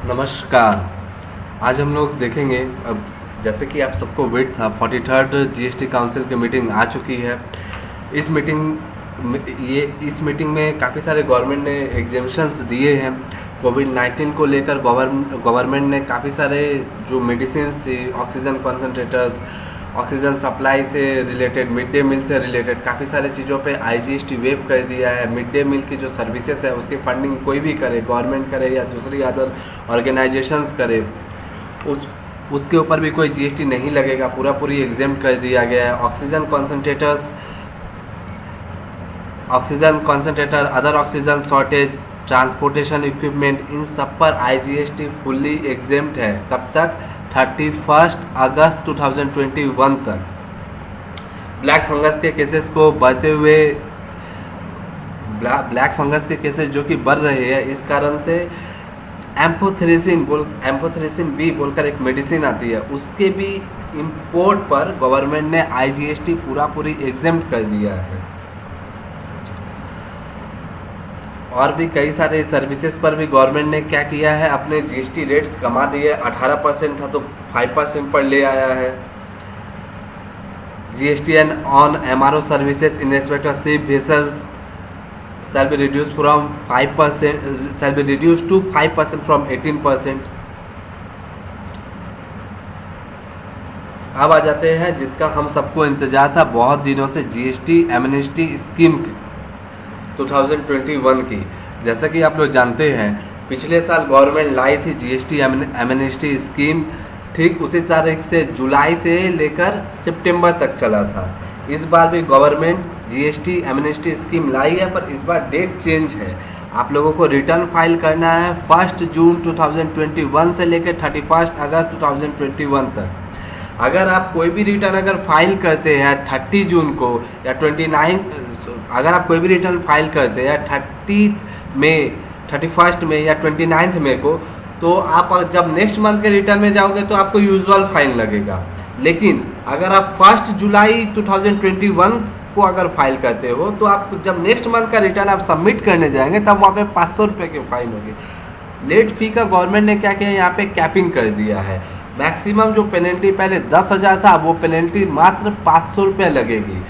नमस्कार। आज हम लोग देखेंगे। अब जैसे कि आप सबको वेट था, 43rd जीएसटी काउंसिल की मीटिंग आ चुकी है। इस मीटिंग में काफ़ी सारे गवर्नमेंट ने एग्जेम्पशंस दिए हैं। कोविड-19 को लेकर गवर्नमेंट ने काफ़ी सारे जो मेडिसिन थी, ऑक्सीजन कंसंट्रेटर्स, ऑक्सीजन सप्लाई से रिलेटेड, मिड डे मील से रिलेटेड काफ़ी सारे चीज़ों पे आईजीएसटी वेव कर दिया है। मिड डे मील की जो सर्विसेज है उसकी फंडिंग कोई भी करे, गवर्नमेंट करे या दूसरी अदर ऑर्गेनाइजेशंस करे, उसके ऊपर भी कोई जीएसटी नहीं लगेगा। पूरी एग्जेम्प्ट कर दिया गया है। Oxygen concentrator, other oxygen shortage, transportation equipment, इन सब पर आईजीएसटी फुल्ली एग्जेम्प्ट है। कब तक? 31 अगस्त 2021 तक। ब्लैक फंगस के केसेस को बढ़ते हुए, ब्लैक फंगस के केसेस जो कि बढ़ रहे हैं, इस कारण से एम्फोथेरेसिन बी बोलकर एक मेडिसिन आती है, उसके भी इंपोर्ट पर गवर्नमेंट ने आईजीएसटी पूरी एग्जेम्प्ट कर दिया है। और भी कई सारे सर्विसेज पर भी गवर्नमेंट ने क्या किया है, अपने जीएसटी रेट्स कमा दिए। 18% था तो 5% पर ले आया है। GST on MRO services in respect of ship vessels shall be reduced to 5% from 18%। अब आ जाते हैं जिसका हम सबको इंतजार था बहुत दिनों से, जीएसटी एमनेस्टी स्कीम 2021 की। जैसा कि आप लोग जानते हैं, पिछले साल गवर्नमेंट लाई थी जीएसटी एमनेस्टी स्कीम। ठीक उसी तारीख से जुलाई से लेकर सितंबर तक चला था। इस बार भी गवर्नमेंट जीएसटी एमनेस्टी स्कीम लाई है, पर इस बार डेट चेंज है। आप लोगों को रिटर्न फाइल करना है 1 जून 2021 से लेकर 31 अगस्त 2021 तक। अगर आप कोई भी रिटर्न अगर फाइल करते हैं 30 जून को या 29, अगर आप कोई भी रिटर्न फाइल करते हैं 31 मई या 29 मई को, तो आप जब नेक्स्ट मंथ के रिटर्न में जाओगे तो आपको यूजुअल फाइन लगेगा। लेकिन अगर आप 1 जुलाई 2021 को अगर फाइल करते हो तो आप जब नेक्स्ट मंथ का रिटर्न आप सबमिट करने जाएंगे तब वहाँ पे 500 रुपये की फाइन होगी। लेट फी का गवर्नमेंट ने क्या किया, यहाँ पे कैपिंग कर दिया है। मैक्सिमम जो पेनल्टी पहले 10,000 था, वो पेनल्टी मात्र 500 रुपये लगेगी।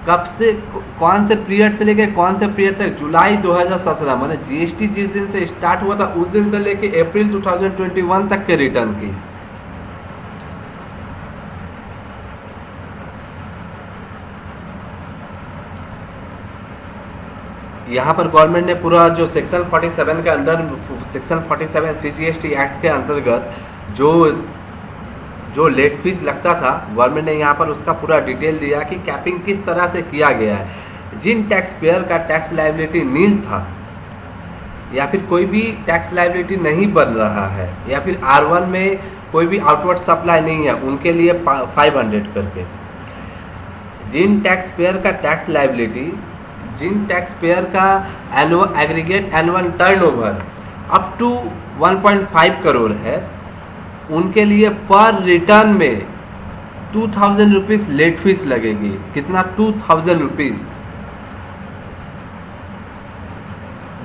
कब से, कौन से पीरियड से लेके कौन से पीरियड तक? जुलाई 2017, माने जीएसटी जिस दिन से स्टार्ट हुआ था उस दिन से लेके अप्रैल 2021 तक के रिटर्न की। यहाँ पर गवर्नमेंट ने पूरा जो सेक्शन 47 के अंदर, सेक्शन 47 सीजीएसटी एक्ट के अंतर्गत जो लेट फीस लगता था, गवर्नमेंट ने यहाँ पर उसका पूरा डिटेल दिया कि कैपिंग किस तरह से किया गया है। जिन टैक्स पेयर का टैक्स लायबिलिटी नील था या फिर कोई भी टैक्स लायबिलिटी नहीं बन रहा है या फिर R1 में कोई भी आउटवर्ड सप्लाई नहीं है, उनके लिए 500 करके। जिन टैक्स पेयर का टैक्स लायबिलिटी, जिन टैक्स पेयर का aggregate annual turnover up to 1.5 crore है, उनके लिए पर रिटर्न में 2000 रुपीज़ लेट फीस लगेगी। कितना? 2000 रुपीज़।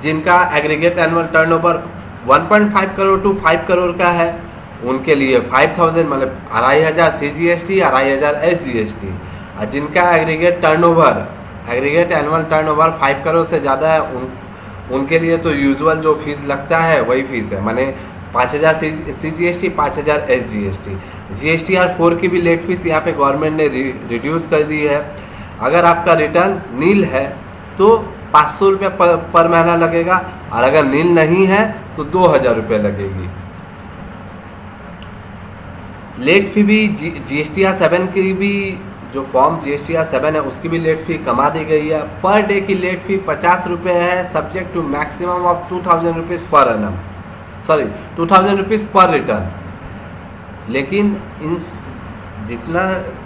जिनका aggregate annual turnover 1.5 crore to 5 crore का है, उनके लिए 5000, मतलब 2500 सीजीएसटी, 2500 एसजीएसटी। और जिनका एग्रीगेट एनुअल टर्नओवर 5 करोड़ से ज़्यादा है, उनके लिए तो यूजुअल जो फीस लगता है वही फीस है, माने 5000 सीजीएसटी, 5000 एसजीएसटी। GSTR4 की भी लेट फीस यहाँ पे गवर्नमेंट ने रिड्यूस कर दी है। अगर आपका रिटर्न नील है तो 500 रुपये पर महीना लगेगा, और अगर नील नहीं है तो 2000 रुपये लगेगी। लेट फी भी GSTR7 की भी, जो फॉर्म GSTR7 है उसकी भी लेट फी कमा दी गई है। पर डे की लेट फी 50 रुपये है, subject to maximum of 2000 rupees per annum, 2000 rupees per return. लेकिन इन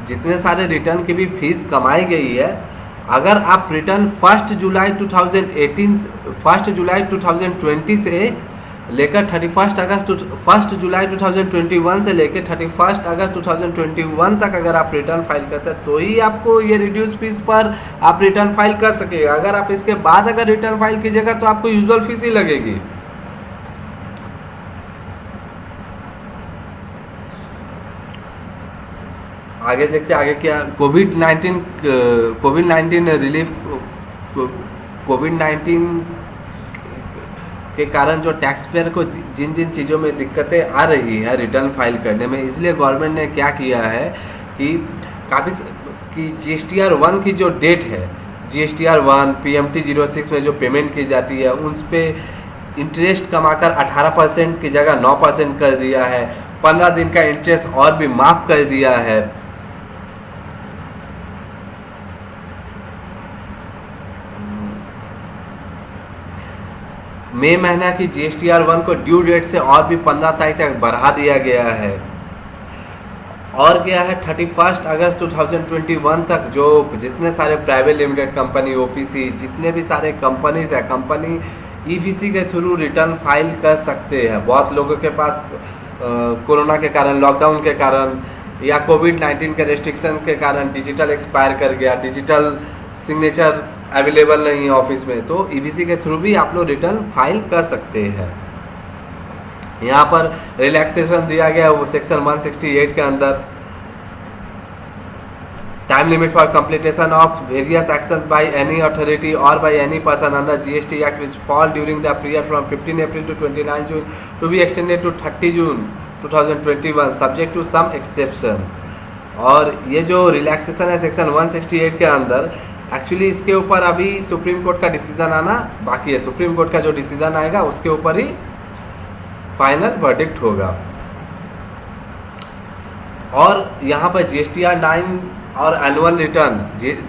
जितने सारे रिटर्न की भी फीस कमाई गई है, अगर आप रिटर्न 1 जुलाई 2020 से लेकर 1 जुलाई 2021 से लेकर 31 अगस्त 2021 तक अगर आप रिटर्न फाइल करते हैं तो ही आपको ये रिड्यूस फीस पर आप रिटर्न फाइल कर सकेगा। अगर आप इसके बाद अगर रिटर्न फाइल कीजिएगा तो आपको यूजुअल फीस ही लगेगी। आगे देखते हैं आगे क्या कोविड-19 रिलीफ कोविड-19 के कारण जो टैक्स पेयर को जिन जिन चीज़ों में दिक्कतें आ रही हैं रिटर्न फाइल करने में, इसलिए गवर्नमेंट ने क्या किया है कि GSTR 1 की जो डेट है, GSTR 1 PMT 06 में जो पेमेंट की जाती है उन पर इंटरेस्ट कमाकर 18% की जगह 9% कर दिया है। 15 दिन का इंटरेस्ट और भी माफ़ कर दिया है। मई महीना की GSTR 1 को ड्यू डेट से और भी 15 तारीख तक बढ़ा दिया गया है। और क्या है 31 अगस्त 2021 तक जो जितने सारे प्राइवेट लिमिटेड कंपनी OPC जितने भी सारे कंपनीज है, कंपनी EVC के थ्रू रिटर्न फाइल कर सकते हैं। बहुत लोगों के पास कोरोना के कारण, लॉकडाउन के कारण या कोविड-19 के रेस्ट्रिक्शन के कारण डिजिटल एक्सपायर कर गया, डिजिटल सिग्नेचर अवेलेबल नहीं है ऑफिस में, तो EVC के थ्रू भी आप लोग रिटर्न फाइल कर सकते हैं। यहाँ पर रिलैक्सेशन दिया गया वो सेक्शन 168 के अंदर। Time limit for completion of various actions by any authority और by any person under GST act which fall during the period from 15 April to 29 June to be extended to 30 June 2021 subject to some exceptions. और ये जो relaxation है section 168 के अंदर, actually इसके ऊपर अभी सुप्रीम कोर्ट का डिसीजन आना बाकी है। सुप्रीम कोर्ट का जो डिसीजन आएगा उसके ऊपर ही फाइनल वर्डिक्ट होगा। और यहाँ पर GSTR 9 और एनुअल रिटर्न,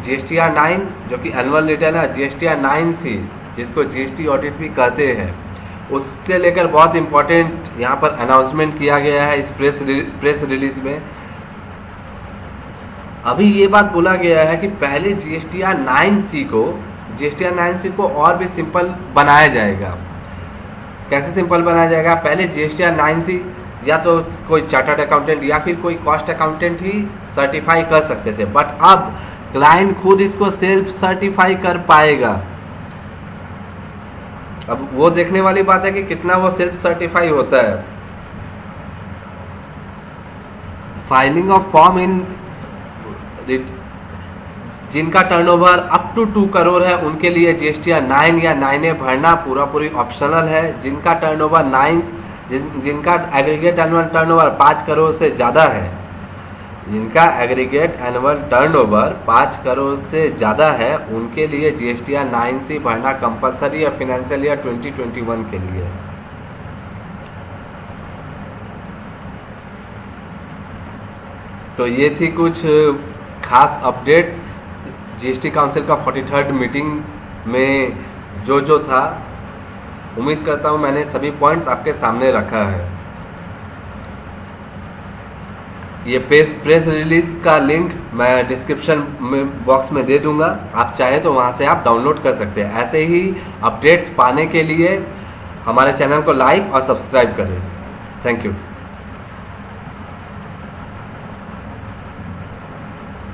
GSTR 9 जो कि एनुअल रिटर्न है, GSTR 9C जिसको GST ऑडिट भी कहते हैं, उससे लेकर बहुत इंपॉर्टेंट यहाँ पर अनाउंसमेंट किया गया है इस प्रेस रिलीज में। अभी ये बात बोला गया है कि पहले GSTR 9C को और भी सिंपल बनाया जाएगा। कैसे सिंपल बनाया जाएगा? पहले GSTR 9C या तो कोई चार्टर्ड अकाउंटेंट या फिर कोई कॉस्ट अकाउंटेंट ही सर्टिफाई कर सकते थे, बट अब क्लाइंट खुद इसको सेल्फ सर्टिफाई कर पाएगा। अब वो देखने वाली बात है कि कितना वो सेल्फ सर्टिफाई होता है। फाइलिंग ऑफ फॉर्म इन जिनका टर्नओवर अप टू 2 करोड़ है उनके लिए GSTR 9 या 9A भरना पूरी ऑप्शनल है। जिनका टर्नओवर 9 जिनका एग्रीगेट एनुअल टर्नओवर 5 करोड़ से ज़्यादा है, जिनका एग्रीगेट एनुअल टर्नओवर 5 करोड़ से ज़्यादा है उनके लिए GSTR 9C भरना कंपलसरी है फिनेंशियल ईयर 2021 के लिए। तो ये थी कुछ खास अपडेट्स GST काउंसिल का 43rd मीटिंग में जो था। उम्मीद करता हूँ मैंने सभी पॉइंट्स आपके सामने रखा है। ये प्रेस रिलीज का लिंक मैं डिस्क्रिप्शन में बॉक्स में दे दूंगा, आप चाहे तो वहाँ से आप डाउनलोड कर सकते हैं। ऐसे ही अपडेट्स पाने के लिए हमारे चैनल को लाइक और सब्सक्राइब करें। Thank you.